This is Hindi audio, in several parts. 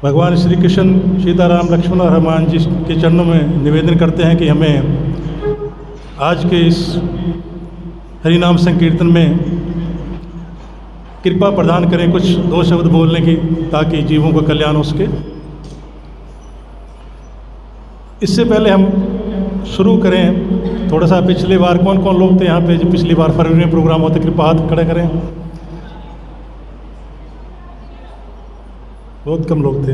भगवान श्री कृष्ण, सीताराम, लक्ष्मण और हनुमान जी के चरणों में निवेदन करते हैं कि हमें आज के इस हरिनाम संकीर्तन में कृपा प्रदान करें कुछ 2 शब्द बोलने की, ताकि जीवों का कल्याण हो सके। इससे पहले हम शुरू करें, थोड़ा सा पिछली बार कौन कौन लोग थे यहाँ पे जो पिछली बार फरवरी में प्रोग्राम होते, कृपया हाथ खड़े करें। बहुत कम लोग थे।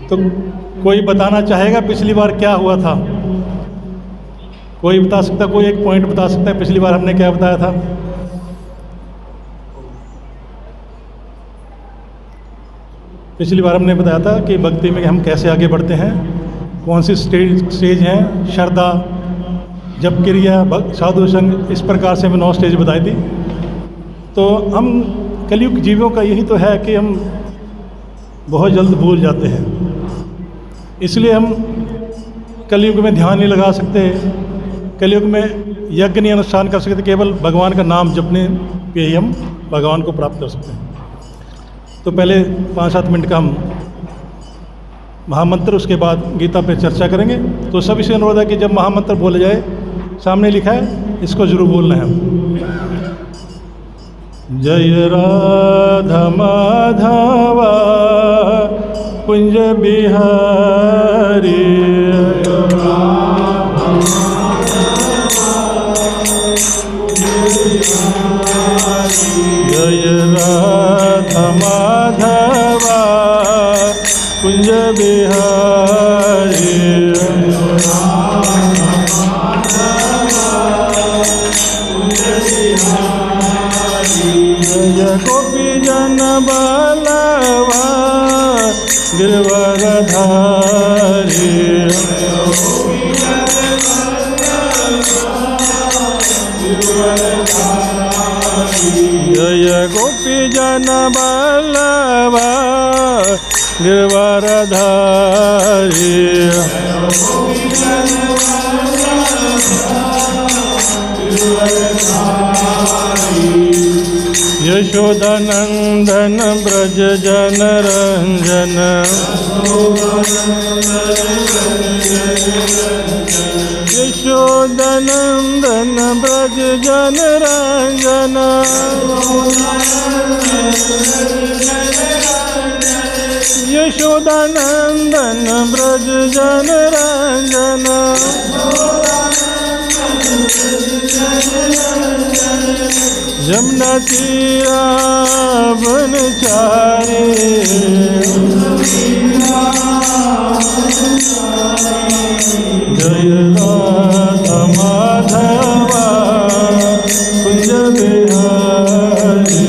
तो कोई बताना चाहेगा पिछली बार क्या हुआ था? कोई बता सकता, कोई एक पॉइंट बता सकता है पिछली बार हमने क्या बताया था? पिछली बार हमने बताया था कि भक्ति में हम कैसे आगे बढ़ते हैं, कौन सी स्टेज हैं, श्रद्धा, जप क्रिया, साधु संग, इस प्रकार से हमें 9 स्टेज बताई थी। तो हम कलयुग जीवों का यही तो है कि हम बहुत जल्द भूल जाते हैं, इसलिए हम कलयुग में ध्यान नहीं लगा सकते, कलयुग में यज्ञ नहीं अनुष्ठान कर सकते, केवल भगवान का नाम जपने पे ही हम भगवान को प्राप्त कर सकते हैं। तो पहले 5-7 मिनट का हम महामंत्र, उसके बाद गीता पे चर्चा करेंगे। तो सभी से अनुरोध है कि जब महामंत्र बोले जाए, सामने लिखा है, इसको जरूर बोलना है। जय राधा माधवा कुंज बिहारी, जय राधा माधवा कुंज बिहारी, जय गोपी जन बलवा गिरवरधारी, जय गोपी जन बलवा गिरवरधारी, यशोदानंदन ब्रज जन रंजन, यशोदानंदन ब्रज जन रंजन, यशोदानंदन ब्रज जन रंजन, यमुना तीरा बनचारी, जय राधा माधवा कुंज बिहारी,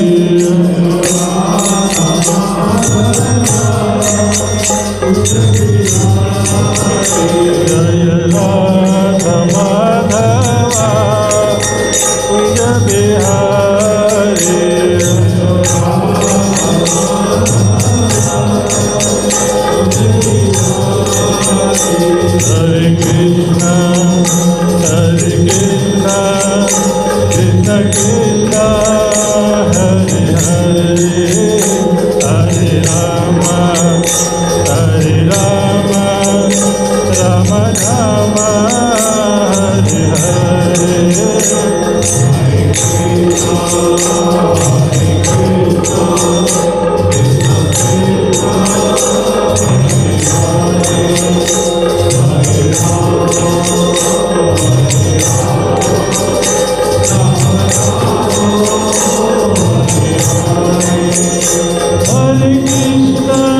जय राधा माधवा कुंज बिहारी, हरे कृष्णा कृष्णा कृष्णा हरे हरे, हरे राम राम राम हरे हरे, Hare Krishna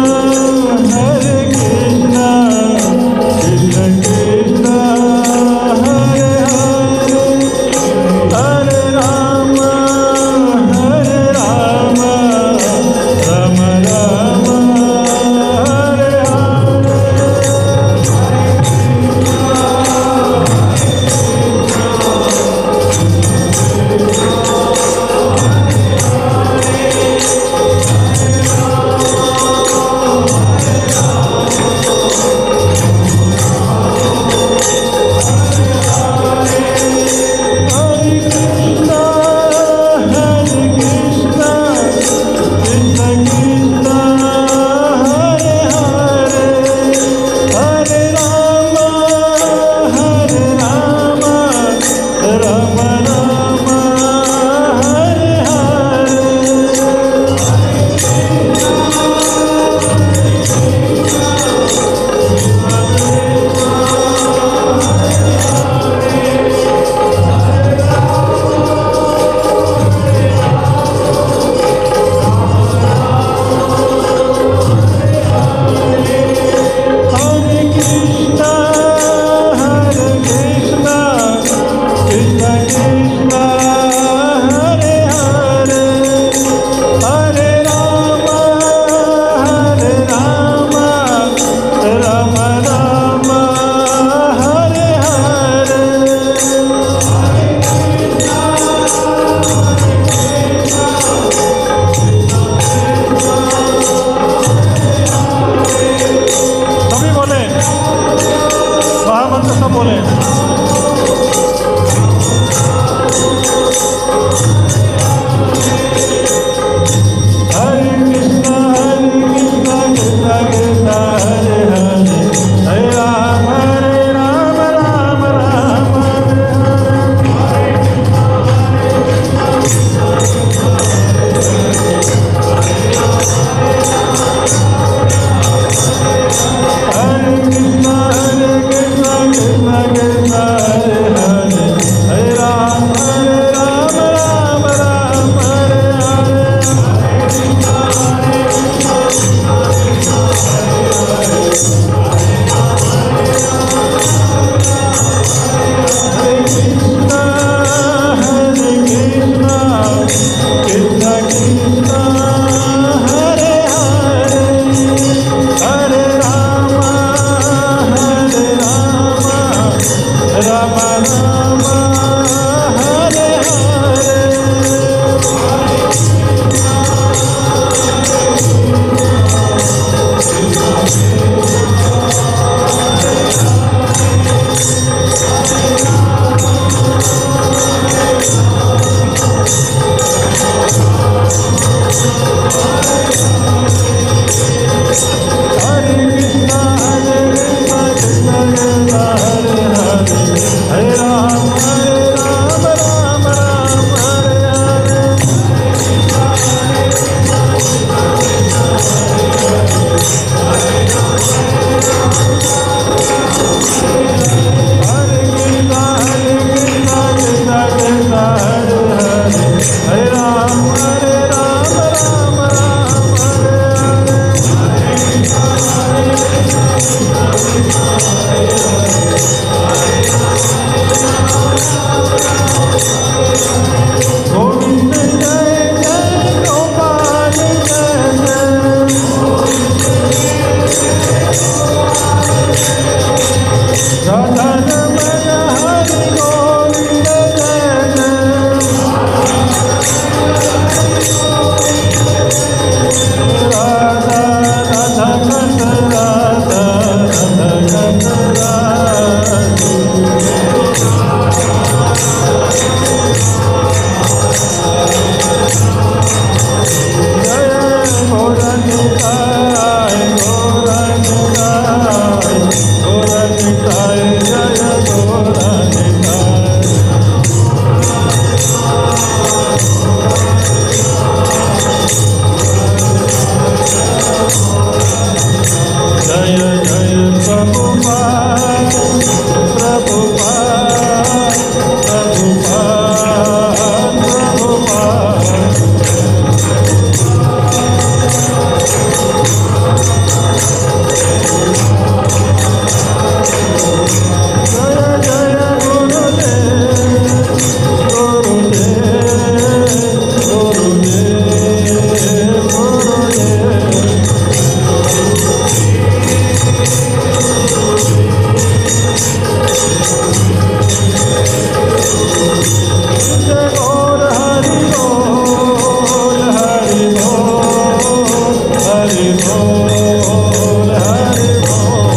बोल, हरि बोल।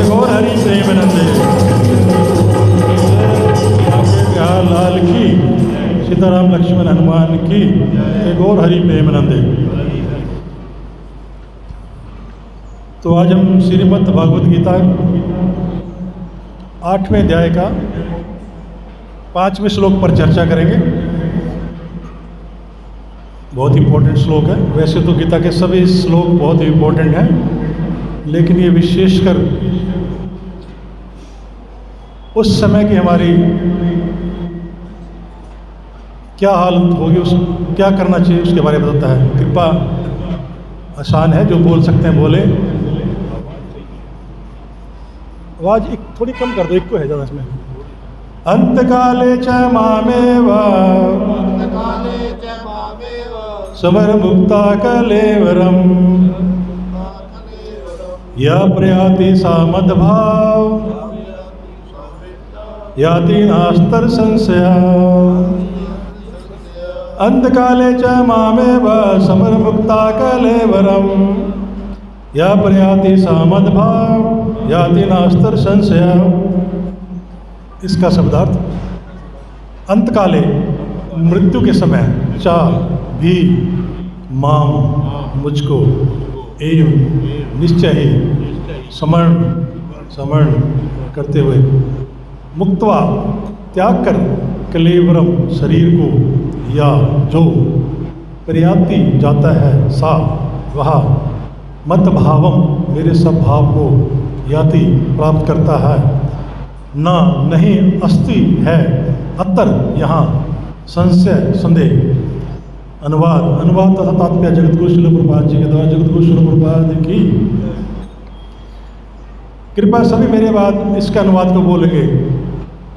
गौर हरि प्रेमानंदे। बिहार लाल की, सीताराम लक्ष्मण हनुमान की, गौर हरि प्रेमानंदे। तो आज हम श्रीमद् भागवत गीता 8वें अध्याय का 5वें श्लोक पर चर्चा करेंगे। बहुत इम्पोर्टेंट श्लोक है। वैसे तो गीता के सभी श्लोक बहुत ही इम्पोर्टेंट हैं, लेकिन ये विशेषकर उस समय की हमारी क्या हालत होगी, उस क्या करना चाहिए उसके बारे में बताता है। कृपा आसान है, जो बोल सकते हैं बोले। आवाज एक थोड़ी कम कर दो, एक को है ज़्यादा इसमें। अंतकाले च मामेव समर मुक्ता कलेवरम या प्रयाति सा मद्भाव याति नास्तर संशया। अंतकाले च मामेव समर मुक्ता कलेवरम या प्रयाति सा मद्भाव याति नास्तर संशया। इसका शब्दार्थ, अंतकाले मृत्यु के समय, चा भी माम मुझको, एवं निश्चय ही, समरण करते हुए, मुक्त्वा त्याग कर, कलेवरम शरीर को, या जो प्रयाति जाता है, सा वह, मत भावम मेरे सब भाव को, याति प्राप्त करता है, ना नहीं, अस्ति है, अतर यहाँ, संशय संदेह। अनुवाद तथा तात्पर्य जगतगुरु श्रील प्रभुपाद जी के द्वारा। जगतगुरु श्रील प्रभुपाद की कृपा। सभी मेरे बाद इसके अनुवाद को बोलेंगे।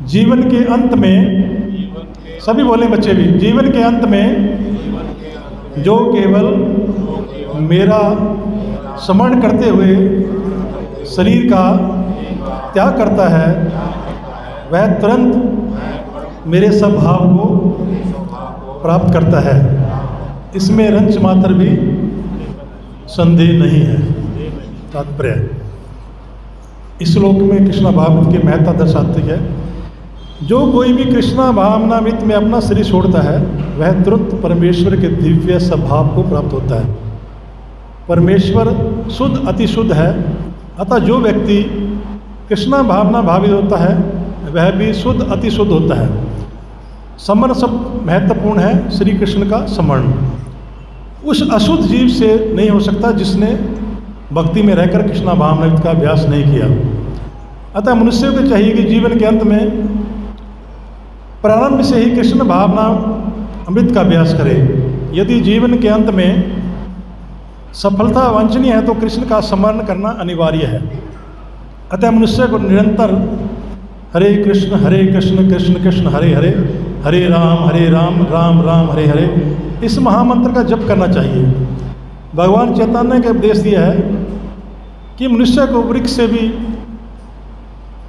जीवन के अंत में, सभी बोले बच्चे भी, जीवन के अंत में जो केवल मेरा स्मरण करते हुए शरीर का त्याग करता है, वह तुरंत मेरे सब भाव को प्राप्त करता है। इसमें रंच मात्र भी संदेह नहीं है। तात्पर्य, इस श्लोक में कृष्णा भावनामृत की महत्ता दर्शाती है। जो कोई भी कृष्णा भावनामृत में अपना शरीर छोड़ता है, वह तुरंत परमेश्वर के दिव्य स्वभाव को प्राप्त होता है। परमेश्वर शुद्ध अति शुद्ध है, अतः जो व्यक्ति कृष्णा भावना भावित होता है, वह भी शुद्ध अति शुद्ध होता है। स्मरण सब महत्वपूर्ण है। श्री कृष्ण का स्मरण उस अशुद्ध जीव से नहीं हो सकता जिसने भक्ति में रहकर कृष्णा भावनामृत का अभ्यास नहीं किया। अतः मनुष्य को चाहिए कि जीवन के अंत में प्रारंभ से ही कृष्ण भावना अमृत का अभ्यास करे। यदि जीवन के अंत में सफलता वांछनीय है तो कृष्ण का स्मरण करना अनिवार्य है। अतः मनुष्य को निरंतर हरे कृष्ण कृष्ण कृष्ण हरे हरे, हरे राम राम राम हरे हरे, इस महामंत्र का जप करना चाहिए। भगवान चैतन्य ने उपदेश दिया है कि मनुष्य को वृक्ष से भी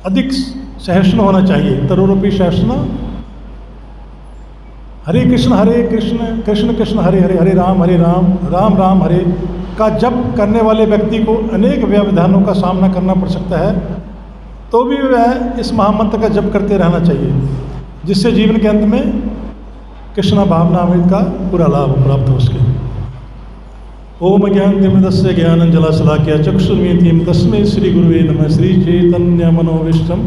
अधिक सहिष्णु होना चाहिए। तरुरूपी सहिष्णु। हरे कृष्ण कृष्ण कृष्ण हरे हरे, हरे राम राम राम हरे का जप करने वाले व्यक्ति को अनेक व्यवधानों का सामना करना पड़ सकता है, तो भी वह इस महामंत्र का जप करते रहना चाहिए, जिससे जीवन के अंत में कृष्णा भावनामृत का पूरा लाभ प्राप्त हो सके। ओम ज्ञानतिमिरस्य ज्ञानंजलाशलाकया चक्षुर्मीलितं तस्मै श्री गुरुवे नमः। श्री चैतन्य मनोविष्टं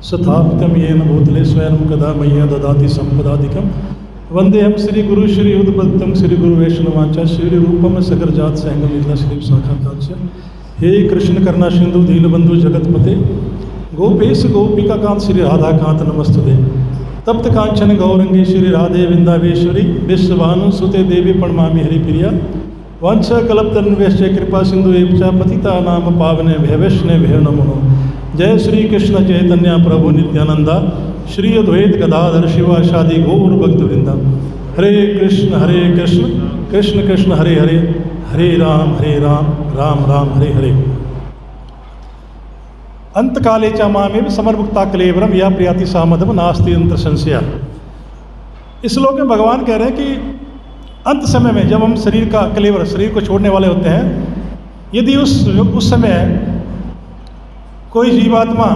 स्थापितं येन भूतले स्वयं कदा मह्यं ददाति सम्पदाधिकं। वंदेहम श्री गुरु श्री उद्बुद्धं श्री गुरु वैष्णवांच श्री रूपम सगरजात संगमित्रा श्री शाखाताच। हे कृष्ण करुणा सिंधु दीनबंधु जगतपते, गोपेश गोपिका कांत श्री राधाकांत नमस्तुते। तप्त कांचन गौरंगी श्री राधे वृंदावेश्वरी, विश्वभानु सुते देवी प्रणमामि हरिप्रिया। वंश कल्पतरुभ्यश्च कृपा सिंधु एवं च पतितानां पावने भैवैष्णवेभ्यो नमो। जय श्री कृष्ण चैतन्य प्रभु नित्यानंदा, श्री अद्वैत गदाधर शिवासादि गौर भक्तवृंदा। हरे कृष्ण कृष्ण कृष्ण हरे हरे, हरे राम राम राम हरे हरे। अंतकाले च मामेव समर्मुक्ता कलेवरम या प्रियाति सामधम नास्ति अंतर संशय। इस श्लोक में भगवान कह रहे हैं कि अंत समय में जब हम शरीर का कलेवर, शरीर को छोड़ने वाले होते हैं, यदि उस समय कोई जीवात्मा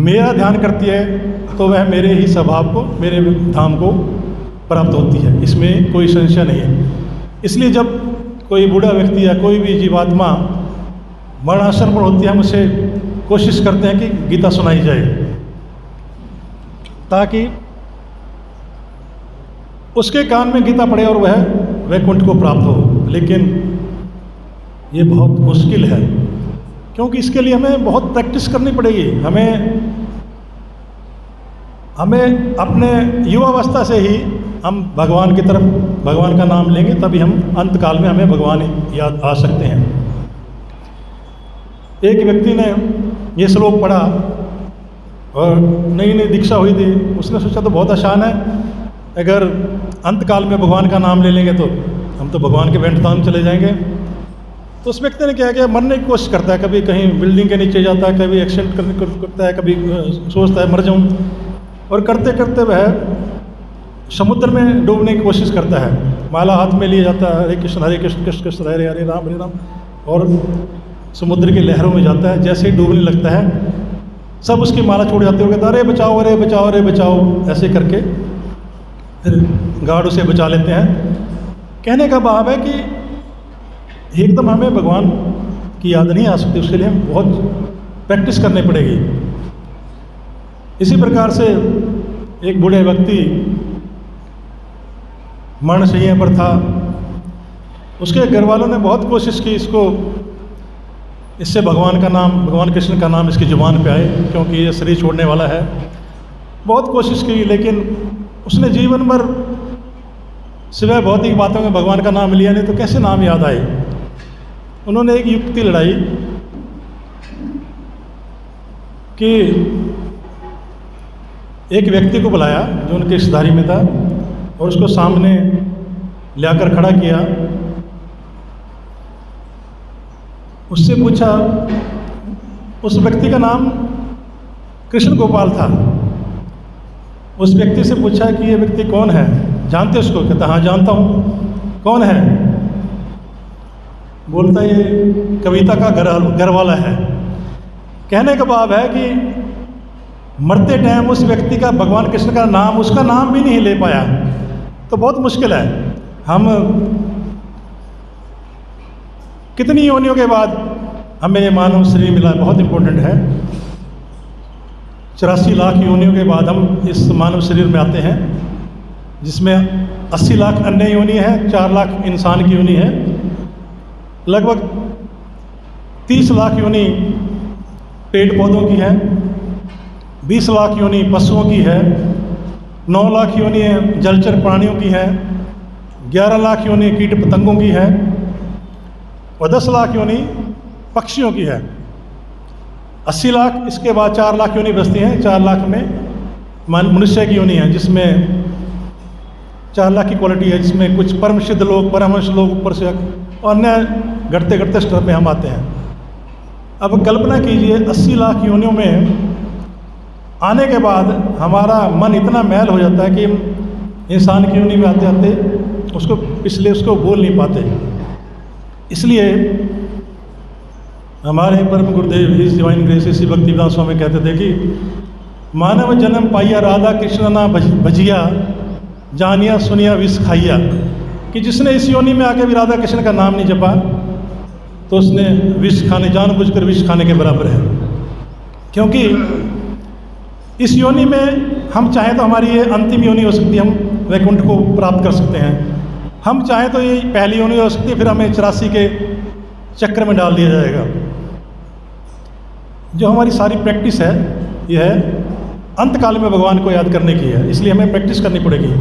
मेरा ध्यान करती है तो वह मेरे ही स्वभाव को, मेरे धाम को प्राप्त होती है, इसमें कोई संशय नहीं है। इसलिए जब कोई बूढ़ा व्यक्ति या कोई भी जीवात्मा मरणासन पर होती है, हम उसे कोशिश करते हैं कि गीता सुनाई जाए ताकि उसके कान में गीता पड़े और वह वैकुंठ को प्राप्त हो। लेकिन ये बहुत मुश्किल है, क्योंकि इसके लिए हमें बहुत प्रैक्टिस करनी पड़ेगी। हमें अपने युवावस्था से ही हम भगवान की तरफ, भगवान का नाम लेंगे, तभी हम अंत काल में हमें भगवान याद आ सकते हैं। एक व्यक्ति ने ये श्लोक पढ़ा और नई नई दीक्षा हुई थी, उसने सोचा तो बहुत आसान है, अगर अंत काल में भगवान का नाम ले लेंगे तो हम तो भगवान के वैकुंठ धाम चले जाएंगे। तो उस व्यक्ति ने क्या किया, मरने की कोशिश करता है, कभी कहीं बिल्डिंग के नीचे जाता है, कभी एक्सीडेंट करता है, कभी सोचता है मर जाऊं, और करते करते वह समुद्र में डूबने की कोशिश करता है। माला हाथ में लिए जाता है, हरे कृष्ण कृष्ण कृष्ण हरे हरे हरे राम, और समुद्र की लहरों में जाता है। जैसे ही डूबने लगता है, सब उसकी माला छोड़ जाते हो, कहता अरे बचाओ अरे बचाओ अरे बचाओ, ऐसे करके फिर गार्ड उसे बचा लेते हैं। कहने का भाव है कि एकदम हमें भगवान की याद नहीं आ सकती, उसके लिए हमें बहुत प्रैक्टिस करनी पड़ेगी। इसी प्रकार से एक बूढ़े व्यक्ति मरणशैया पर था, उसके घर वालों ने बहुत कोशिश की इससे भगवान का नाम, भगवान कृष्ण का नाम इसकी जुबान पे आए, क्योंकि ये शरीर छोड़ने वाला है। बहुत कोशिश की, लेकिन उसने जीवन भर सिवाय भौतिक बातों में भगवान का नाम लिया नहीं, तो कैसे नाम याद आए। उन्होंने एक युक्ति लड़ाई कि एक व्यक्ति को बुलाया जो उनके रिश्तेदारी में था, और उसको सामने लाकर खड़ा किया। उससे पूछा, उस व्यक्ति का नाम कृष्ण गोपाल था। उस व्यक्ति से पूछा कि ये व्यक्ति कौन है, जानते उसको? कहता हाँ जानता हूँ। कौन है? बोलता ये कविता का घर वाला है। कहने का भाव है कि मरते टाइम उस व्यक्ति का, भगवान कृष्ण का नाम, उसका नाम भी नहीं ले पाया, तो बहुत मुश्किल है। हम कितनी योनियों के बाद हमें ये मानव शरीर मिला, बहुत इम्पोर्टेंट है। 84 लाख योनियों के बाद हम इस मानव शरीर में आते हैं, जिसमें 80 लाख अन्य योनि है, 4 लाख इंसान की योनि है, लगभग 30 लाख योनि पेड़ पौधों की है, 20 लाख योनि पशुओं की है, 9 लाख योनि जलचर प्राणियों की है, 11 लाख योनि कीट पतंगों की है, और 10 लाख योनि पक्षियों की है। 80 लाख, इसके बाद 4 लाख योनि बचती हैं। 4 लाख में मनुष्य की योनि है, जिसमें 4 लाख की क्वालिटी है, जिसमें कुछ परम सिद्ध लोग, परमहंस लोग ऊपर से, और अन्य घटते घटते स्तर में हम आते हैं। अब कल्पना कीजिए 80 लाख योनियों में आने के बाद हमारा मन इतना मैल हो जाता है कि हम इंसान की योनि में आते आते उसको बोल नहीं पाते। इसलिए हमारे परम गुरुदेव his divine grace Shri Bhaktivedanta Swami कहते थे कि मानव जन्म पाइया राधा कृष्ण ना भजिया, जानिया सुनिया विष खाइया, कि जिसने इस योनि में आके भी राधा कृष्ण का नाम नहीं जपा तो उसने विष खाने, जानबूझकर विष खाने के बराबर है। क्योंकि इस योनि में हम चाहें तो हमारी ये अंतिम योनि हो सकती है, हम वैकुंठ को प्राप्त कर सकते हैं। हम चाहें तो ये पहली योनि हो सकती है, फिर हमें 84 के चक्र में डाल दिया जाएगा। जो हमारी सारी प्रैक्टिस है, यह है अंत काल में भगवान को याद करने की है, इसलिए हमें प्रैक्टिस करनी पड़ेगी।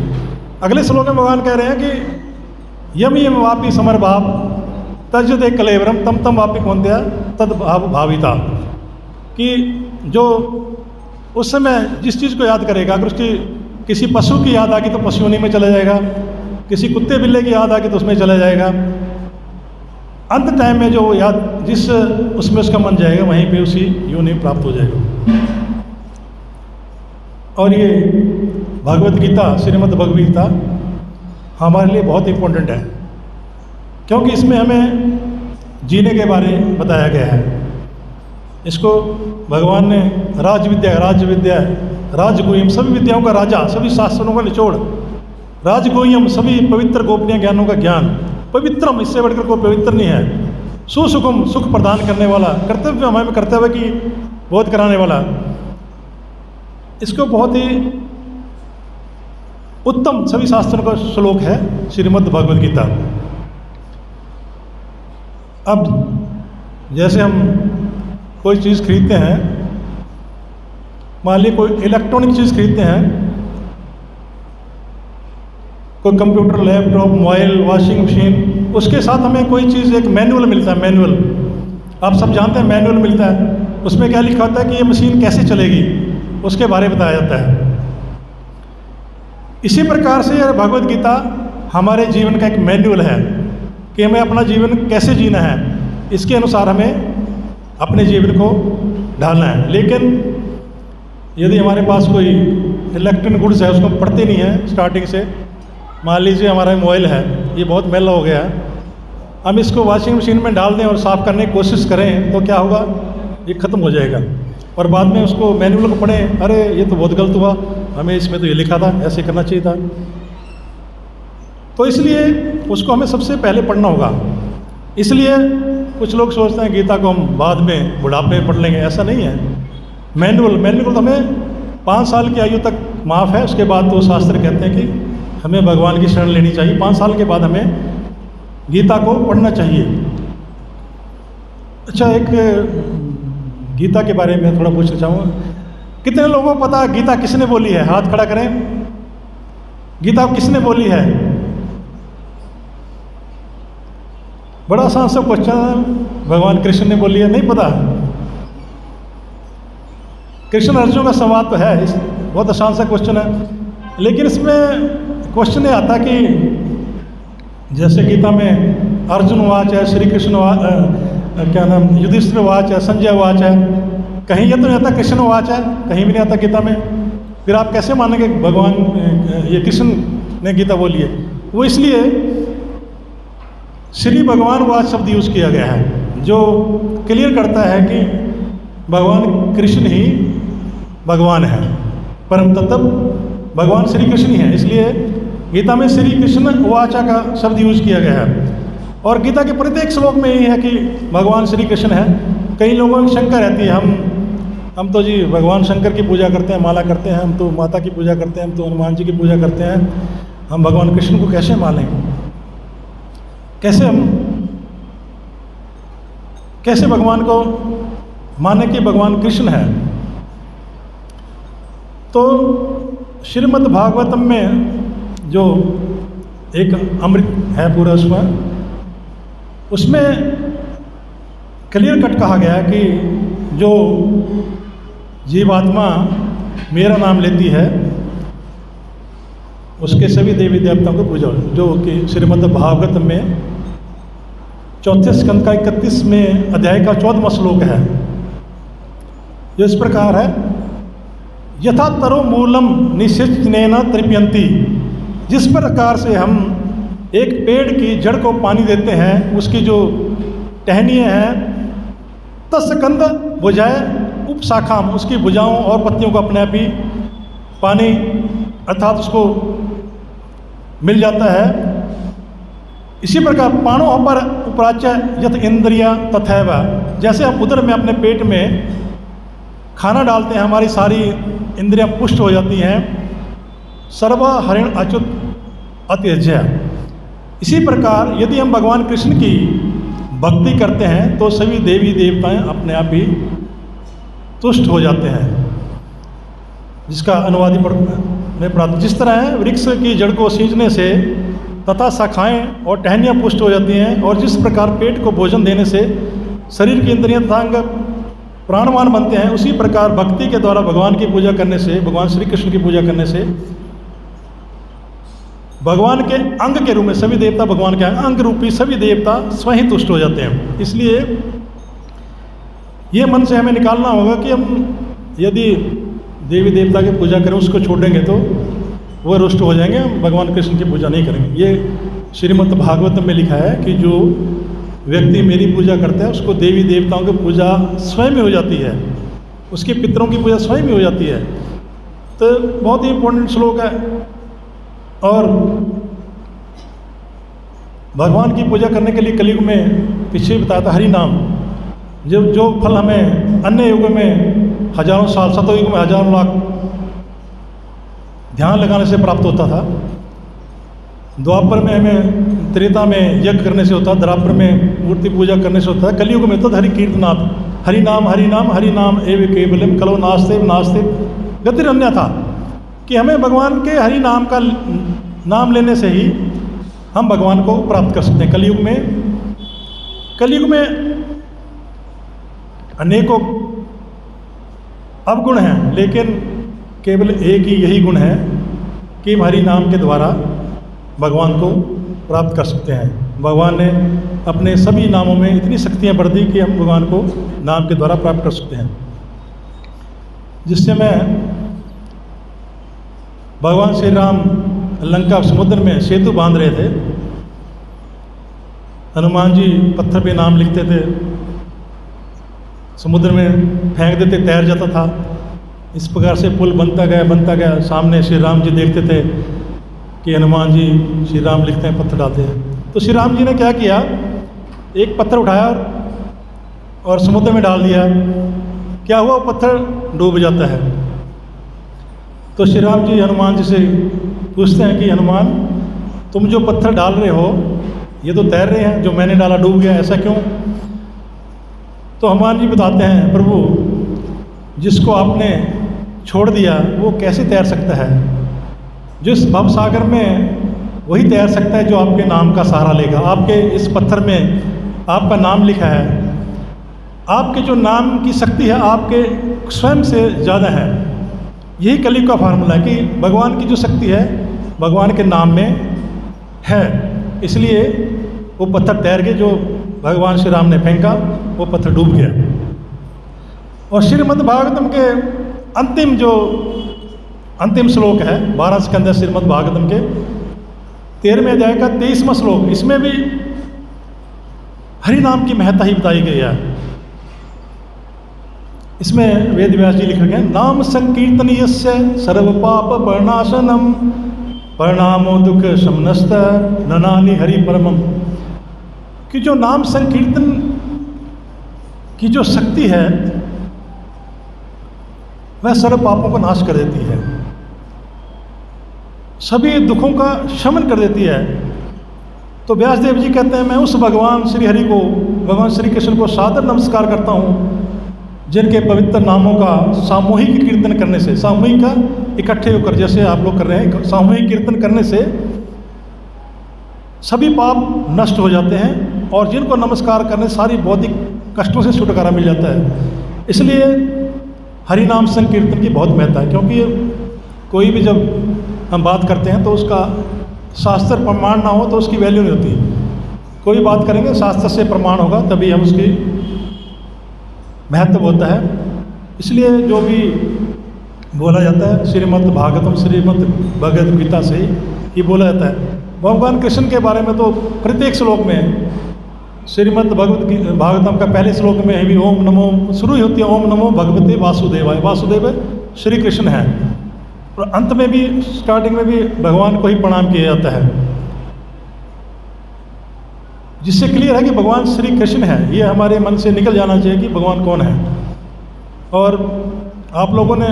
अगले श्लोक में भगवान कह रहे हैं कि यम यम वापी समर भाव तजदे कलेवरम तम तम वापी कौंत्या तद भाव भाविता, कि जो उस समय जिस चीज़ को याद करेगा, अगर उसकी किसी पशु की याद आ गई तो पशु योनि में चला जाएगा, किसी कुत्ते बिल्ले की याद आ गई तो उसमें चला जाएगा। अंत टाइम में जो याद जिस उसमें उसका मन जाएगा वहीं पे उसी योनि प्राप्त हो जाएगा। और ये भगवत गीता, श्रीमद् भगवद गीता हमारे लिए बहुत इम्पोर्टेंट है, क्योंकि इसमें हमें जीने के बारे में बताया गया है। इसको भगवान ने राज्य विद्या, राजगुह्यम, सभी विद्याओं का राजा, सभी शास्त्रों का निचोड़, राजगुह्यम, सभी पवित्र गोपनीय ज्ञानों का ज्ञान, पवित्रम, इससे बढ़कर कोई पवित्र नहीं है, सुसुखम, सुख प्रदान करने वाला, कर्तव्य हमें कर्तव्य की बोध कराने वाला। इसको बहुत ही उत्तम सभी शास्त्रों का श्लोक है श्रीमद् भगवद गीता। अब जैसे हम कोई चीज़ खरीदते हैं, मान लीजिए कोई इलेक्ट्रॉनिक चीज़ खरीदते हैं, कोई computer, laptop, mobile, washing machine, उसके साथ हमें कोई चीज़, एक मैनुअल मिलता है। मैनुअल आप सब जानते हैं, मैनुअल मिलता है, उसमें क्या लिखा होता है कि ये मशीन कैसे चलेगी, उसके बारे में बताया जाता है। इसी प्रकार से यह भगवद गीता हमारे जीवन का एक मैनुअल है कि हमें अपना जीवन कैसे जीना है, इसके अनुसार हमें अपने जीवन को ढालना है। लेकिन यदि हमारे पास कोई इलेक्ट्रॉनिक गुड्स है, उसको हम पढ़ते नहीं हैं स्टार्टिंग से, मान लीजिए हमारा मोबाइल है, ये बहुत मैला हो गया है, हम इसको वॉशिंग मशीन में डाल दें और साफ़ करने की कोशिश करें तो क्या होगा, ये ख़त्म हो जाएगा। और बाद में उसको मैनुअल को पढ़ें, अरे ये तो बहुत गलत हुआ, हमें इसमें तो ये लिखा था, ऐसे करना चाहिए था। तो इसलिए उसको हमें सबसे पहले पढ़ना होगा। इसलिए कुछ लोग सोचते हैं गीता को हम बाद में बुढ़ापे में पढ़ लेंगे, ऐसा नहीं है। मैनुअल तो हमें 5 साल की आयु तक माफ़ है, उसके बाद तो शास्त्र कहते हैं कि हमें भगवान की शरण लेनी चाहिए। 5 साल के बाद हमें गीता को पढ़ना चाहिए। अच्छा, एक गीता के बारे में थोड़ा पूछना चाहूँगा, कितने लोगों को पता है गीता किसने बोली है? हाथ खड़ा करें। गीता किसने बोली है? बड़ा आसान सा क्वेश्चन है, भगवान कृष्ण ने बोली है, नहीं पता? कृष्ण अर्जुन का संवाद तो है, बहुत आसान सा क्वेश्चन है, लेकिन इसमें क्वेश्चन ये आता कि जैसे गीता में अर्जुन वाच है, श्री कृष्ण क्या नाम, युधिष्ठिर वाच है, संजय वाच है, कहीं ये तो नहीं आता कृष्ण वाच है, कहीं भी नहीं आता गीता में। फिर आप कैसे मानेंगे भगवान ये कृष्ण ने गीता बोली है? वो इसलिए श्री भगवान वाच शब्द यूज़ किया गया है, जो क्लियर करता है कि भगवान कृष्ण ही भगवान है, परम तत्व भगवान श्री कृष्ण ही है। इसलिए गीता में श्री कृष्ण वाचा का शब्द यूज़ किया गया है। और गीता के प्रत्येक श्लोक में यही है कि भगवान श्री कृष्ण है। कई लोगों की शंका रहती है, हम तो जी भगवान शंकर की पूजा करते हैं, माला करते हैं, हम तो माता की पूजा करते हैं, हम तो हनुमान जी की पूजा करते हैं, हम भगवान कृष्ण को कैसे मानें? कैसे भगवान को माने कि भगवान कृष्ण है? तो श्रीमद् भागवतम में जो एक अमृत है पूरा, उसमें क्लियर कट कहा गया है कि जो जीवात्मा मेरा नाम लेती है उसके सभी देवी देवताओं को पूजा, जो कि श्रीमद् भागवत में 4 स्कंद का 31वें अध्याय का 14वां श्लोक है, जो इस प्रकार है, यथा तरो मूलम निषिचनेन तृप्यन्ति। जिस प्रकार से हम एक पेड़ की जड़ को पानी देते हैं, उसकी जो टहनियाँ हैं, तस्कंद भुजाए उपशाखाम, उसकी भुजाओं और पत्तियों को अपने आप ही पानी अर्थात उसको मिल जाता है। इसी प्रकार पाणो पर उपराच्य यथ इंद्रिया तथैव, जैसे हम उदर में अपने पेट में खाना डालते हैं, हमारी सारी इंद्रियां पुष्ट हो जाती हैं। सर्व हरिण अच्युत अत्यज्य। इसी प्रकार यदि हम भगवान कृष्ण की भक्ति करते हैं तो सभी देवी देवताएं अपने आप ही तुष्ट हो जाते हैं, जिसका अनुवादी में प्राप्त। जिस तरह है वृक्ष की जड़ को सींचने से तथा शाखाएं और टहनियाँ पुष्ट हो जाती हैं, और जिस प्रकार पेट को भोजन देने से शरीर की इंद्रियां तथा अंग प्राणवान बनते हैं, उसी प्रकार भक्ति के द्वारा भगवान की पूजा करने से, भगवान श्री कृष्ण की पूजा करने से भगवान के अंग के रूप में सभी देवता, भगवान के अंग रूपी सभी देवता स्वयं तुष्ट हो जाते हैं। इसलिए ये मन से हमें निकालना होगा कि हम यदि देवी देवता की पूजा करें, उसको छोड़ेंगे तो वह रुष्ट हो जाएंगे, हम भगवान कृष्ण की पूजा नहीं करेंगे। ये श्रीमद् भागवतम में लिखा है कि जो व्यक्ति मेरी पूजा करता है उसको देवी देवताओं की पूजा स्वयं ही हो जाती है, उसके पितरों की पूजा स्वयं ही हो जाती है। तो बहुत ही इंपॉर्टेंट श्लोक है। और भगवान की पूजा करने के लिए कलयुग में पीछे बताया था हरि नाम, जो फल हमें अन्य युग में हजारों साल, सतयुग में हजारों लाख ध्यान लगाने से प्राप्त होता था, द्वापर में हमें, त्रेता में यज्ञ करने से होता, द्वापर में मूर्ति पूजा करने से होता है, कलयुग में तो हरि कीर्तनाथ, हरि नाम हरि नाम हरि नाम एव केवलम कलो नास्ते नास्ते गतिरन्य था, कि हमें भगवान के हरि नाम का नाम लेने से ही हम भगवान को प्राप्त कर सकते हैं। कलयुग में अनेकों अवगुण हैं, लेकिन केवल एक ही यही गुण है कि हम हरि नाम के द्वारा भगवान को प्राप्त कर सकते हैं। भगवान ने अपने सभी नामों में इतनी शक्तियाँ भर दी कि हम भगवान को नाम के द्वारा प्राप्त कर सकते हैं। जिससे मैं भगवान श्री राम लंका समुद्र में सेतु बांध रहे थे, हनुमान जी पत्थर पे नाम लिखते थे, समुद्र में फेंक देते, तैर जाता था। इस प्रकार से पुल बनता गया। सामने श्री राम जी देखते थे कि हनुमान जी श्री राम लिखते हैं, पत्थर डालते हैं। तो श्री राम जी ने क्या किया, एक पत्थर उठाया और समुद्र में डाल दिया। क्या हुआ, वो पत्थर डूब जाता है। तो श्री राम जी हनुमान जी से पूछते हैं कि हनुमान, तुम जो पत्थर डाल रहे हो ये तो तैर रहे हैं, जो मैंने डाला डूब गया, ऐसा क्यों? तो हनुमान जी बताते हैं, प्रभु जिसको आपने छोड़ दिया वो कैसे तैर सकता है? जिस भव सागर में वही तैर सकता है जो आपके नाम का सहारा लेगा। आपके इस पत्थर में आपका नाम लिखा है, आपके जो नाम की शक्ति है आपके स्वयं से ज़्यादा है। यही कलयुग का फार्मूला है कि भगवान की जो शक्ति है भगवान के नाम में है, इसलिए वो पत्थर तैर गए, जो भगवान श्री राम ने फेंका वो पत्थर डूब गया। और श्रीमद् भागवतम के अंतिम श्लोक है 12 स्कंद श्रीमद् भागवतम के 13वें अध्याय का 23वां श्लोक, इसमें भी हरि नाम की महत्ता ही बताई गई है। इसमें वेद व्यास जी लिख रहे हैं, नाम संकीर्तनीयस्य सर्व पाप वर्णाशनम परिणामो दुख शमनस्त ननानि हरि परमम, कि जो नाम संकीर्तन की जो शक्ति है वह सर्व पापों को नाश कर देती है, सभी दुखों का शमन कर देती है। तो व्यासदेव जी कहते हैं, मैं उस भगवान श्री हरि को, भगवान श्री कृष्ण को सादर नमस्कार करता हूँ जिनके पवित्र नामों का सामूहिक कीर्तन करने से, सामूहिक का इकट्ठे होकर जैसे आप लोग कर रहे हैं, सामूहिक कीर्तन करने से सभी पाप नष्ट हो जाते हैं और जिनको नमस्कार करने सारी भौतिक कष्टों से छुटकारा मिल जाता है। इसलिए हरि नाम संकीर्तन की बहुत महत्ता है, क्योंकि कोई भी जब हम बात करते हैं तो उसका शास्त्र प्रमाण ना हो तो उसकी वैल्यू नहीं होती। कोई बात करेंगे शास्त्र से प्रमाण होगा तभी हम उसकी महत्व होता है। इसलिए जो भी बोला जाता है श्रीमद् भागवतम, श्रीमद् भगवद गीता से ही बोला जाता है। भगवान कृष्ण के बारे में तो प्रत्येक श्लोक में, श्रीमद् भागवतम का पहले श्लोक में भी ओम नमो शुरू ही होती है, ओम नमो भगवते वासुदेवाय। वासुदेव श्री कृष्ण है, और अंत में भी, स्टार्टिंग में भी भगवान को ही प्रणाम किया जाता है, जिससे क्लियर है कि भगवान श्री कृष्ण है। ये हमारे मन से निकल जाना चाहिए कि भगवान कौन है। और आप लोगों ने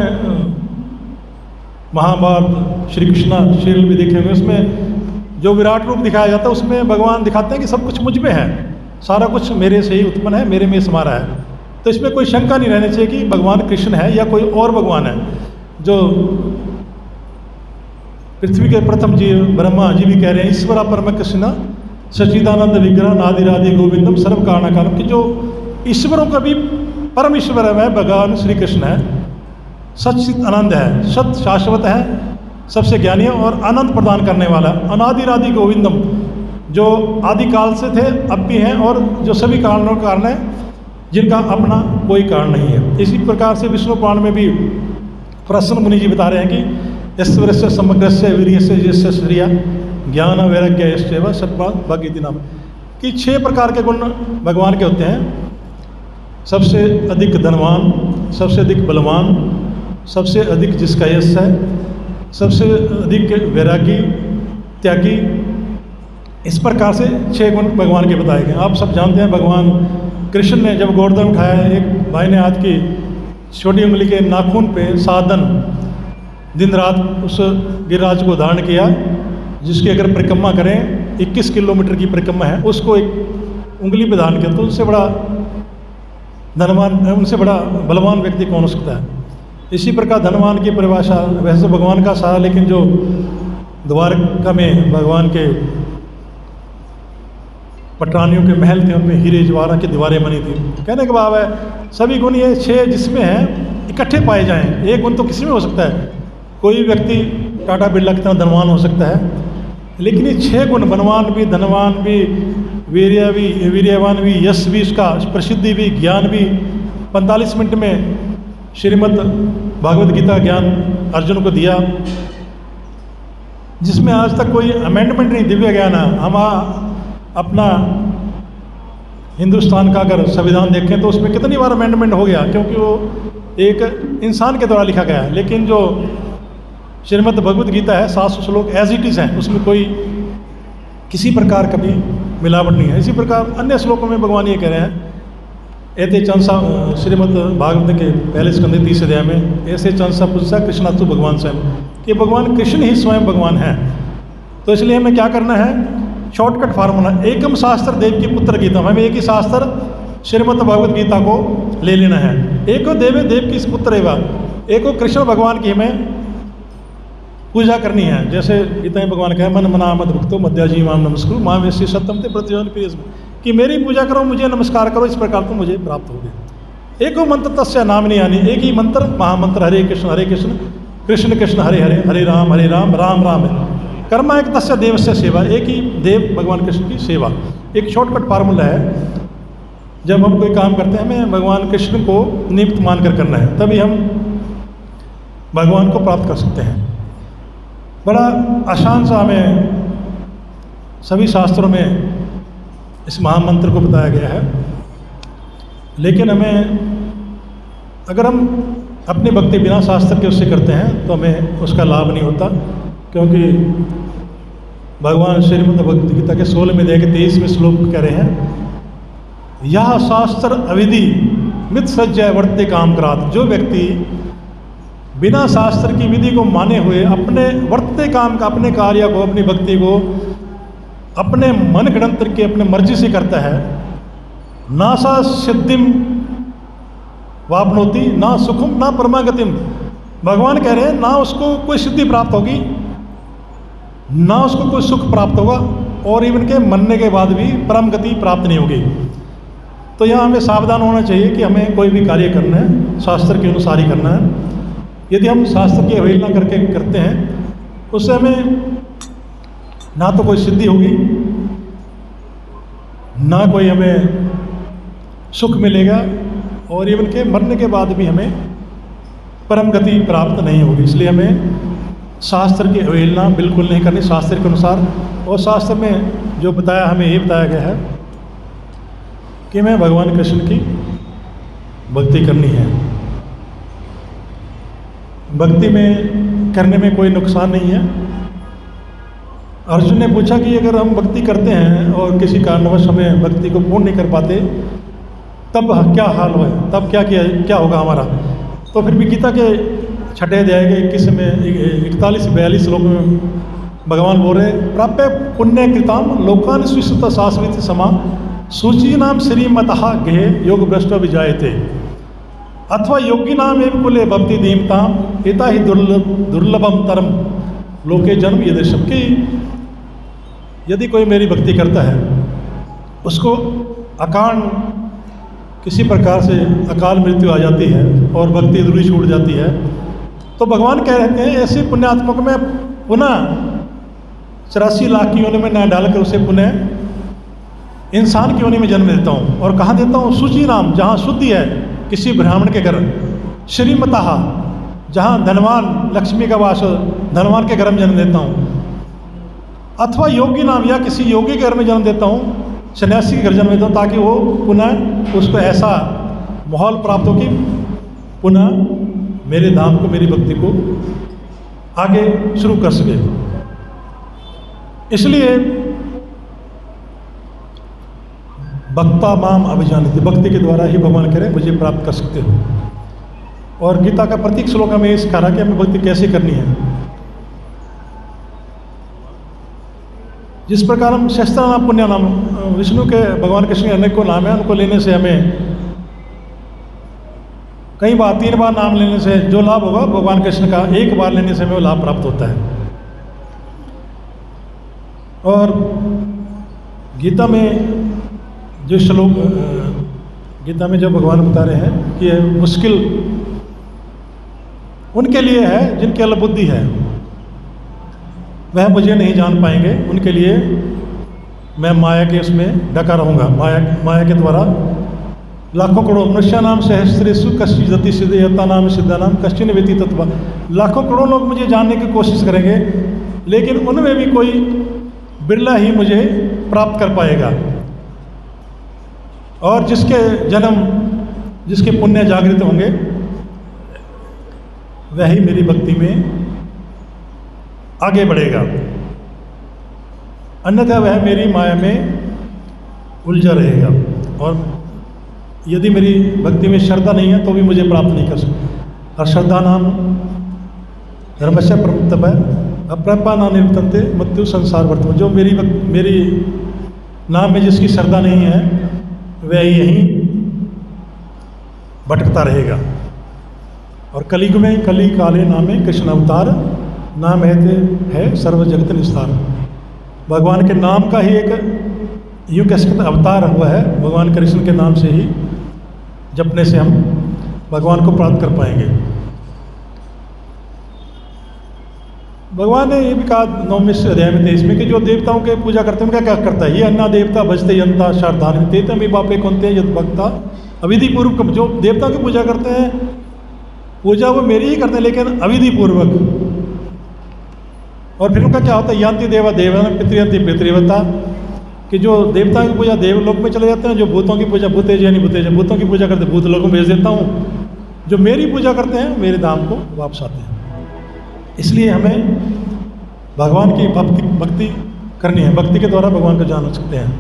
महाभारत श्री कृष्णा सीरियल भी देखे होंगे, उसमें जो विराट रूप दिखाया जाता है उसमें भगवान दिखाते हैं कि सब कुछ मुझ में है, सारा कुछ मेरे से ही उत्पन्न है, मेरे में समा रहा है। तो इसमें कोई शंका नहीं रहनी चाहिए कि भगवान कृष्ण है या कोई और भगवान है। जो पृथ्वी के प्रथम जीव ब्रह्मा जी भी कह रहे हैं, ईश्वरा परम कृष्ण सच्चिदानंद विग्रह नादिरादि गोविंदम सर्व कारण कारणम, कि जो ईश्वरों का भी परम ईश्वर है वह भगवान श्री कृष्ण है। सच्चित आनंद है, सत शाश्वत है, सबसे ज्ञानी है और आनंद प्रदान करने वाला, अनादिरादि गोविंदम, जो आदिकाल से थे अब भी हैं और जो सभी कारणों के कारण है, जिनका अपना कोई कारण नहीं है। इसी प्रकार से विष्णु पुराण में भी प्रसन्न मुनि जी बता रहे हैं कि ईश्वरस्य समग्रस्य वीर्यस्य यस्य श्रिया ज्ञान वैराग्य यश्चैव सत्त्वा भगवती नाम, कि 6 प्रकार के गुण भगवान के होते हैं। सबसे अधिक धनवान, सबसे अधिक बलवान, सबसे अधिक जिसका यश है, सबसे अधिक वैरागी, त्यागी, इस प्रकार से 6 गुण भगवान के बताए गए। आप सब जानते हैं भगवान कृष्ण ने जब गोवर्धन उठाया, एक भाई ने हाथ की छोटी उंगली के नाखून पे साधन दिन रात उस गिरिराज को धारण किया, जिसकी अगर परिक्रमा करें 21 किलोमीटर की परिक्रमा है, उसको एक उंगली पे धारण किया, तो उनसे बड़ा धनवान, उनसे बड़ा बलवान व्यक्ति कौन हो सकता है। इसी प्रकार धनवान की परिभाषा वैसे भगवान का सारा, लेकिन जो द्वारका में भगवान के पटरानियों के महल थे, उनमें हीरे जवाहरात की दीवारें बनी थी। कहने के भाव है सभी गुण ये 6 जिसमें हैं इकट्ठे पाए जाएं। एक गुण तो किसी में हो सकता है, कोई व्यक्ति टाटा बिरला की तरह धनवान हो सकता है, लेकिन ये 6 गुण, बनवान भी, धनवान भी, वीर्यवान भी, यश भी, उसका प्रसिद्धि भी, ज्ञान भी, 45 मिनट में श्रीमद् भागवत गीता ज्ञान अर्जुन को दिया, जिसमें आज तक कोई अमेंडमेंट नहीं। दिव्य ज्ञान है। हम अपना हिंदुस्तान का अगर संविधान देखें तो उसमें कितनी बार अमेंडमेंट हो गया, क्योंकि वो एक इंसान के द्वारा लिखा गया है। लेकिन जो श्रीमद् भगवत गीता है 700 श्लोक एज इट इज़ हैं, उसमें कोई किसी प्रकार का भी मिलावट नहीं है। इसी प्रकार अन्य श्लोकों में भगवान ये कह रहे हैं, ऐसे चंसा श्रीमद् भागवत के पहले स्कंद 30 अध्याय में, ऐसे चंसा पुरुषा कृष्णातु भगवान स्वयं, कि भगवान कृष्ण ही स्वयं भगवान हैं। तो इसलिए हमें क्या करना है, शॉर्टकट फार्मूला, एकम शास्त्र देव की पुत्र गीता, हमें एक ही शास्त्र श्रीमद् भगवत गीता को ले लेना है। एको देवे देव की पुत्र एवं, एको कृष्ण भगवान की हमें पूजा करनी है। जैसे गीता में भगवान कहे, मन मना मत भक्तो मध्याजी माम नमस्कुरु माँ वैश्य सत्यम ते प्रतिजन प्रिय, कि मेरी पूजा करो, मुझे नमस्कार करो, इस प्रकार तो मुझे प्राप्त होगी। एको मंत्र तस्य नाम नहीं आनी, एक ही मंत्र महामंत्र हरे कृष्ण कृष्ण कृष्ण हरे हरे, हरे राम राम राम है। कर्मा एक तस्य देव से सेवा, एक ही देव भगवान कृष्ण की सेवा। एक शॉर्टकट फार्मूला है, जब हम कोई काम करते हैं हमें भगवान कृष्ण को निमित्त मानकर करना है, तभी हम भगवान को प्राप्त कर सकते हैं। बड़ा आसान सा हमें सभी शास्त्रों में इस महामंत्र को बताया गया है, लेकिन हमें अगर हम अपनी भक्ति बिना शास्त्र के उससे करते हैं तो हमें उसका लाभ नहीं होता, क्योंकि भगवान श्रीमद् भगवत गीता के 16वें अध्याय के 23वें श्लोक कह रहे हैं, यह शास्त्र अविधि मित सज्जय वर्ते काम करात, जो व्यक्ति बिना शास्त्र की विधि को माने हुए अपने वर्तते काम का, अपने कार्य को, अपनी भक्ति को अपने मन गणंत्र के अपने मर्जी से करता है, नासा सिद्धिम वापनोति ना सुखम ना परमागतिम, भगवान कह रहे हैं ना उसको कोई सिद्धि प्राप्त होगी, ना उसको कोई सुख प्राप्त होगा, और इवन के मरने के बाद भी परम गति प्राप्त नहीं होगी। तो यहाँ हमें सावधान होना चाहिए कि हमें कोई भी कार्य करना है शास्त्र के अनुसार ही करना है। यदि हम शास्त्र की अवहेलना करके करते हैं, उससे हमें ना तो कोई सिद्धि होगी, ना कोई हमें सुख मिलेगा, और इवन के मरने के बाद भी हमें परम गति प्राप्त नहीं होगी। इसलिए हमें शास्त्र की अवहेलना बिल्कुल नहीं करनी, शास्त्र के अनुसार। और शास्त्र में जो बताया, हमें ये बताया गया है कि मैं भगवान कृष्ण की भक्ति करनी है। भक्ति में करने में कोई नुकसान नहीं है। अर्जुन ने पूछा कि अगर हम भक्ति करते हैं और किसी कारणवश हमें भक्ति को पूर्ण नहीं कर पाते, तब क्या हाल हुआ, तब क्या होगा हमारा। तो फिर भी गीता के 6 अध्याय के 21 में 41-42 श्लोक में भगवान बोल रहे, प्राप्य पुण्य कृताम लोकान स्विष्ट शाश्वत समा सूची नाम श्रीमतः गेहे योग भ्रष्ट विजायते अथवा योगी नाम एवं कुले भक्ति दीमताम एता ही दुर्लभम तरम लोके जन्म ये देशम, की यदि कोई मेरी भक्ति करता है, उसको अकारण किसी प्रकार से अकाल मृत्यु आ जाती है और भक्ति अधूरी छूट जाती है, तो भगवान कह रहे हैं ऐसे पुण्यात्मा को मैं पुनः 84 लाख की योनि में न डालकर उसे पुनः इंसान की योनि में जन्म देता हूँ। और कहाँ देता हूँ? शुचि नाम, जहाँ शुद्धि है, किसी ब्राह्मण के घर। श्रीमतः, जहाँ धनवान लक्ष्मी का वास, धनवान के घर में जन्म देता हूँ। अथवा योगी नाम, या किसी योगी के घर में जन्म देता हूँ, सन्यासी के घर जन्म देता हूँ, ताकि वो पुनः उसको ऐसा माहौल प्राप्त हो कि पुनः मेरे धाम को, मेरी भक्ति को आगे शुरू कर सके। इसलिए भक्ता माम अभिजानति, भक्ति के द्वारा ही भगवान कह रहे मुझे प्राप्त कर सकते हो। और गीता का प्रतीक श्लोक हमें सिखा रहा कि हमें भक्ति कैसे करनी है। जिस प्रकार हम शस्त्र नाम, पुण्य नाम, विष्णु के, भगवान कृष्ण के अनेकों नाम है, उनको लेने से हमें कई बार, 3 बार नाम लेने से जो लाभ होगा भगवान कृष्ण का, 1 बार लेने से हमें वो लाभ प्राप्त होता है। और गीता में जो श्लोक, गीता में जो भगवान बता रहे हैं कि यह मुश्किल उनके लिए है जिनकी अल्प बुद्धि है, वह मुझे नहीं जान पाएंगे। उनके लिए मैं माया के उसमें ढका रहूँगा। माया के द्वारा लाखों करोड़ मनुष्य नाम सहस्रेषु कश्चिदति सिद्धयता नाम सिद्धा नाम कश्चिन व्यति तत्व, लाखों करोड़ लोग मुझे जानने की कोशिश करेंगे, लेकिन उनमें भी कोई बिरला ही मुझे प्राप्त कर पाएगा। और जिसके पुण्य जागृत होंगे, वही मेरी भक्ति में आगे बढ़ेगा, अन्यथा वह मेरी माया में उलझा रहेगा। और यदि मेरी भक्ति में श्रद्धा नहीं है तो भी मुझे प्राप्त नहीं कर सकता। और श्रद्धा नाम धर्मस्य परम है, अप्रपा ना निवर्तन्ते मृत्यु संसार वर्तमान। जो मेरी नाम में जिसकी श्रद्धा नहीं है, वह यहीं भटकता रहेगा। और कलियुग में कली काले नामे कृष्ण अवतार, नाम है सर्व जगत निस्तार। भगवान के नाम का ही एक यूँ कह सकते अवतार हुआ है। भगवान कृष्ण के नाम से ही जपने से हम भगवान को प्राप्त कर पाएंगे। भगवान ने ये भी कहा 9वें अध्याय में 23 में कि जो देवताओं के पूजा करते हैं उनका क्या करता है? ये अन्ना देवता भजते यंता शारदान ते तमी बापे कौनते यद भक्ता अविधि पूर्वक। जो देवताओं की पूजा करते हैं, पूजा वो मेरी ही करते हैं, लेकिन अविधि पूर्वक। और फिर उनका क्या होता है? यान्ति देवा देवान पितृयंति पितृवता, कि जो देवताओं की पूजा देवलोक में चले जाते हैं, जो भूतों की पूजा भूतेज यानी भूतेज, भूतों की पूजा करते भूत लोगों में भेज देता हूँ। जो मेरी पूजा करते हैं मेरे धाम को वापस आते हैं। इसलिए हमें भगवान की भक्ति करनी है। भक्ति के द्वारा भगवान को जान सकते हैं।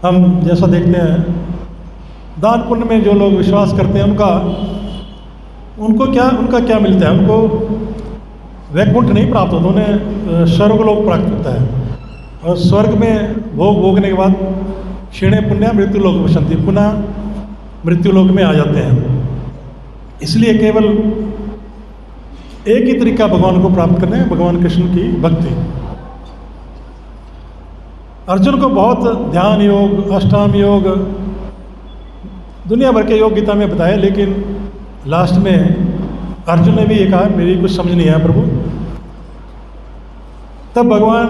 हम जैसा देखते हैं दान पुण्य में जो लोग विश्वास करते हैं, उनका क्या मिलता है? उनको वैकुंठ नहीं प्राप्त होता, उन्हें स्वर्गलोक प्राप्त होता है। और स्वर्ग में भोगने के बाद क्षीणे पुण्य मृत्यु लोक बसंती, पुनः मृत्यु लोक में आ जाते हैं। इसलिए केवल एक ही तरीका भगवान को प्राप्त करने, भगवान कृष्ण की भक्ति। अर्जुन को बहुत ध्यान योग, अष्टांग योग, दुनिया भर के योग गीता में बताए, लेकिन लास्ट में अर्जुन ने भी ये कहा मेरी कुछ समझ नहीं आया प्रभु। तब भगवान,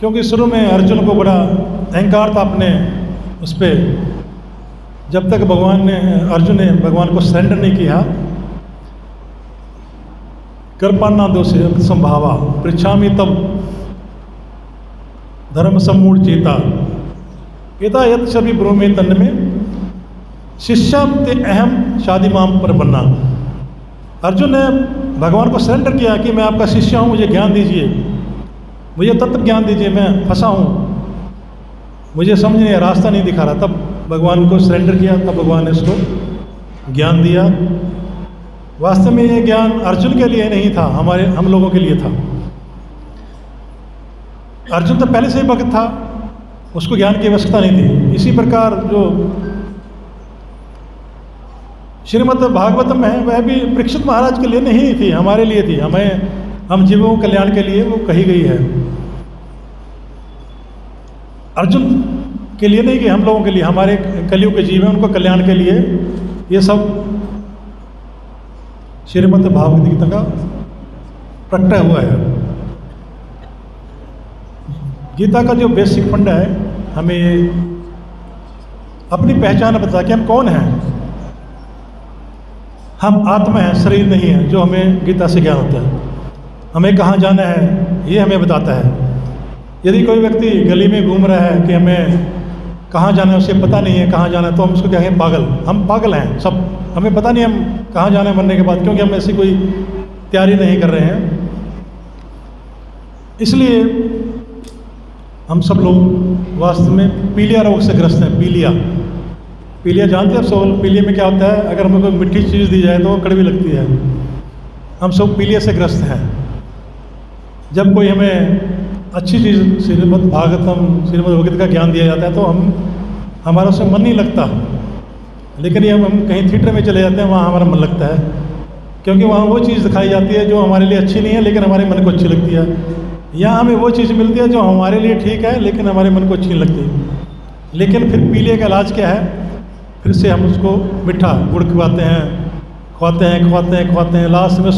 क्योंकि शुरू में अर्जुन को बड़ा अहंकार था अपने उस पर, जब तक अर्जुन ने भगवान को सरेंडर नहीं किया, कर्पान्ना दोषे संभावा पृच्छामि तब धर्म सम्मूढ़ चेता यथा यत सभी ब्रूमे तन्न में शिष्यम ते अहम शादी माम पर बनना। अर्जुन ने भगवान को सरेंडर किया कि मैं आपका शिष्य हूँ, मुझे ज्ञान दीजिए, मुझे तत्व ज्ञान दीजिए, मैं फंसा हूँ, मुझे समझ नहीं, रास्ता नहीं दिखा रहा। तब भगवान को सरेंडर किया, तब भगवान ने उसको ज्ञान दिया। वास्तव में ये ज्ञान अर्जुन के लिए नहीं था, हम लोगों के लिए था। अर्जुन तो पहले से ही भक्त था, उसको ज्ञान की आवश्यकता नहीं थी। इसी प्रकार जो श्रीमद् भागवतम है, वह भी परीक्षित महाराज के लिए नहीं थी, हमारे लिए थी। हम जीवों के कल्याण के लिए वो कही गई है। अर्जुन के लिए नहीं कि हम लोगों के लिए, हमारे कलियुग के जीव हैं उनको कल्याण के लिए ये सब श्रीमद् भागवत गीता का प्रकटा हुआ है। गीता का जो बेसिक फंडा है, हमें अपनी पहचान बता कि हम कौन हैं। हम आत्मा हैं, शरीर नहीं है, जो हमें गीता से ज्ञान होता है। हमें कहाँ जाना है ये हमें बताता है। यदि कोई व्यक्ति गली में घूम रहा है कि हमें कहाँ जाना है, उसे पता नहीं है कहाँ जाना है, तो हम उसको कहेंगे पागल। हम पागल हैं सब, हमें पता नहीं हम कहाँ जाना है मरने के बाद, क्योंकि हम ऐसी कोई तैयारी नहीं कर रहे हैं। इसलिए हम सब लोग वास्तव में पीलिया रोग से ग्रस्त हैं। पीलिया जानते हैं सोल? पीलिया में क्या होता है? अगर हमें कोई मीठी चीज़ दी जाए तो वो कड़वी लगती है। हम सब पीलिया से ग्रस्त हैं। जब कोई हमें अच्छी चीज़ श्रीमद् भागवतम, श्रीमद् भगवत का ज्ञान दिया जाता है तो हमारा उसमें मन नहीं लगता। लेकिन ये हम कहीं थिएटर में चले जाते हैं, वहाँ हमारा मन लगता है, क्योंकि वहाँ वो चीज़ दिखाई जाती है जो हमारे लिए अच्छी नहीं है लेकिन हमारे मन को अच्छी लगती है। यहाँ हमें वो चीज़ मिलती है जो हमारे लिए ठीक है लेकिन हमारे मन को अच्छी नहीं लगती। लेकिन फिर पीलिया का इलाज क्या है? फिर से हम उसको मीठा गुड़ खिलाते हैं, लास्ट में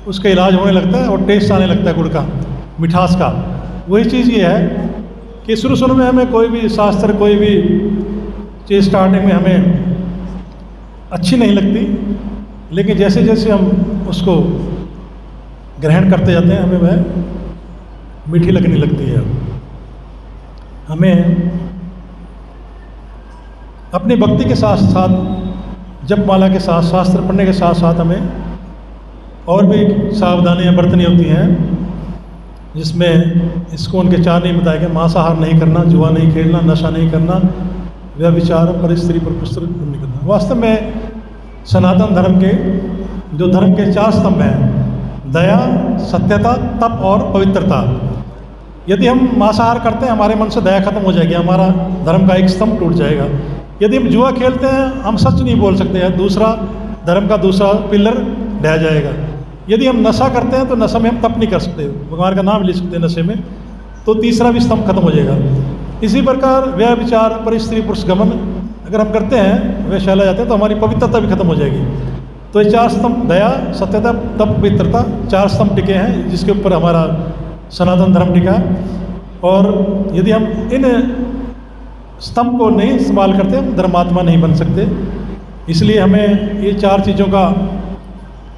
उसका इलाज होने लगता है और टेस्ट आने लगता है गुड़ का, मिठास का। वही चीज़ ये है कि शुरू में हमें कोई भी शास्त्र, कोई भी चीज़ स्टार्टिंग में हमें अच्छी नहीं लगती, लेकिन जैसे जैसे हम उसको ग्रहण करते जाते हैं हमें वह मीठी लगने लगती है। हमें अपनी भक्ति के साथ साथ, जपमाला के साथ, शास्त्र पढ़ने के साथ साथ हमें और भी सावधानियाँ बरतनी होती हैं, जिसमें इसको उनके 4 नहीं बताया गया। मांसाहार नहीं करना, जुआ नहीं खेलना, नशा नहीं करना, व्यभिचार, परस्त्री पर पुस्त्र नहीं करना। वास्तव में सनातन धर्म के जो धर्म के 4 स्तंभ हैं, दया, सत्यता, तप और पवित्रता। यदि हम मांसाहार करते हैं हमारे मन से दया खत्म हो जाएगी, हमारा धर्म का एक स्तंभ टूट जाएगा। यदि हम जुआ खेलते हैं हम सच नहीं बोल सकते हैं, दूसरा धर्म का दूसरा पिलर ढह जाएगा। यदि हम नशा करते हैं तो नशा में हम तप नहीं कर सकते, भगवान का नाम ले सकते हैं नशे में, तो तीसरा भी स्तंभ खत्म हो जाएगा। इसी प्रकार व्यभिचार, परस्त्री पुरुष गमन अगर हम करते हैं, वैशाला जाते हैं, तो हमारी पवित्रता भी खत्म हो जाएगी। तो ये 4 स्तंभ, दया, सत्यता, तप, पवित्रता, 4 स्तंभ टिके हैं जिसके ऊपर हमारा सनातन धर्म टिका है। और यदि हम इन स्तंभ को नहीं इस्तेमाल करते हम धर्मात्मा नहीं बन सकते। इसलिए हमें ये 4 चीज़ों का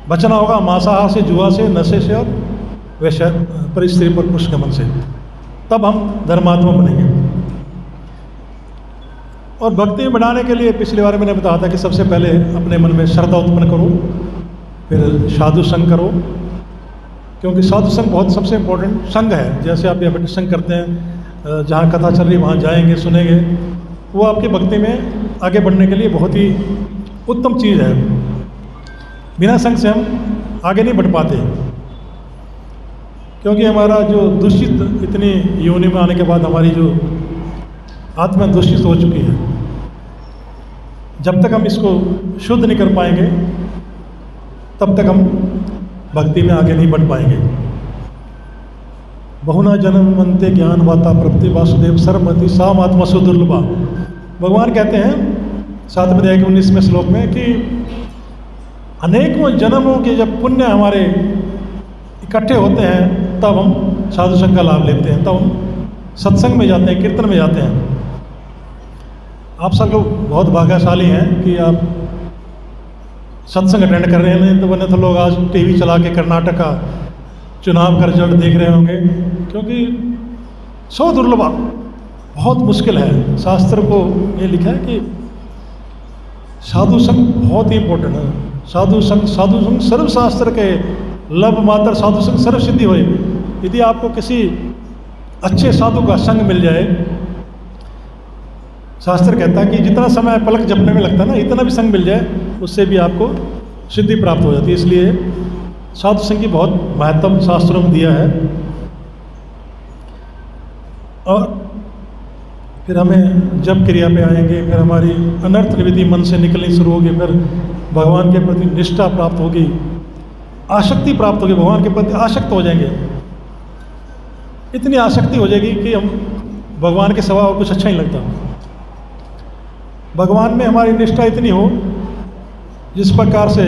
बचना होगा, मांसाहार से, जुआ से, नशे से और वैश्य परस्त्री पर पुरुष गमन से, तब हम धर्मात्मा बनेंगे। और भक्ति में बढ़ाने के लिए पिछली बार मैंने बताया था कि सबसे पहले अपने मन में श्रद्धा उत्पन्न करो, फिर साधु संग करो, क्योंकि साधु संग बहुत सबसे इम्पोर्टेंट संग है। जैसे आप यहाँ पर संग करते हैं, जहाँ कथा चल रही वहाँ जाएंगे, सुनेंगे, वो आपकी भक्ति में आगे बढ़ने के लिए बहुत ही उत्तम चीज़ है। बिना संग से हम आगे नहीं बढ़ पाते, क्योंकि हमारा जो दूषित, इतनी योनि में आने के बाद हमारी जो आत्मा दूषित हो चुकी है, जब तक हम इसको शुद्ध नहीं कर पाएंगे तब तक हम भक्ति में आगे नहीं बढ़ पाएंगे। बहुना जन्म मनते ज्ञान वाता प्रपति वासुदेव सर्वमति साम आत्मा सुदुर्लभा। भगवान कहते हैं 7वें अध्याय के 19वें श्लोक में कि अनेकों जन्मों के जब पुण्य हमारे इकट्ठे होते हैं तब हम साधु संग का लाभ लेते हैं, तब हम सत्संग में जाते हैं, कीर्तन में जाते हैं। आप सब लोग बहुत भाग्यशाली हैं कि आप सत्संग अटेंड कर रहे हैं, नहीं तो वरना तो लोग आज टीवी चला के कर्नाटक का चुनाव का रिजल्ट देख रहे होंगे, क्योंकि सौ दुर्लभ, बहुत मुश्किल है। शास्त्र को ये लिखा है कि साधु संग बहुत ही इम्पोर्टेंट है। साधु संग सर्वशास्त्र के लभ मात्र साधु संग सर्व सिद्धि होए। यदि आपको किसी अच्छे साधु का संग मिल जाए, शास्त्र कहता है कि जितना समय पलक जपने में लगता है ना, इतना भी संग मिल जाए, उससे भी आपको सिद्धि प्राप्त हो जाती है। इसलिए साधु संग की बहुत महत्व शास्त्रों में दिया है। और फिर हमें जब क्रिया पे आएंगे, फिर हमारी अनर्थ निवृत्ति मन से निकलनी शुरू होगी, फिर भगवान के प्रति निष्ठा प्राप्त होगी, आसक्ति प्राप्त होगी, भगवान के प्रति आसक्त हो जाएंगे। इतनी आसक्ति हो जाएगी कि हम भगवान के सिवा और कुछ अच्छा नहीं लगता। भगवान में हमारी निष्ठा इतनी हो जिस प्रकार से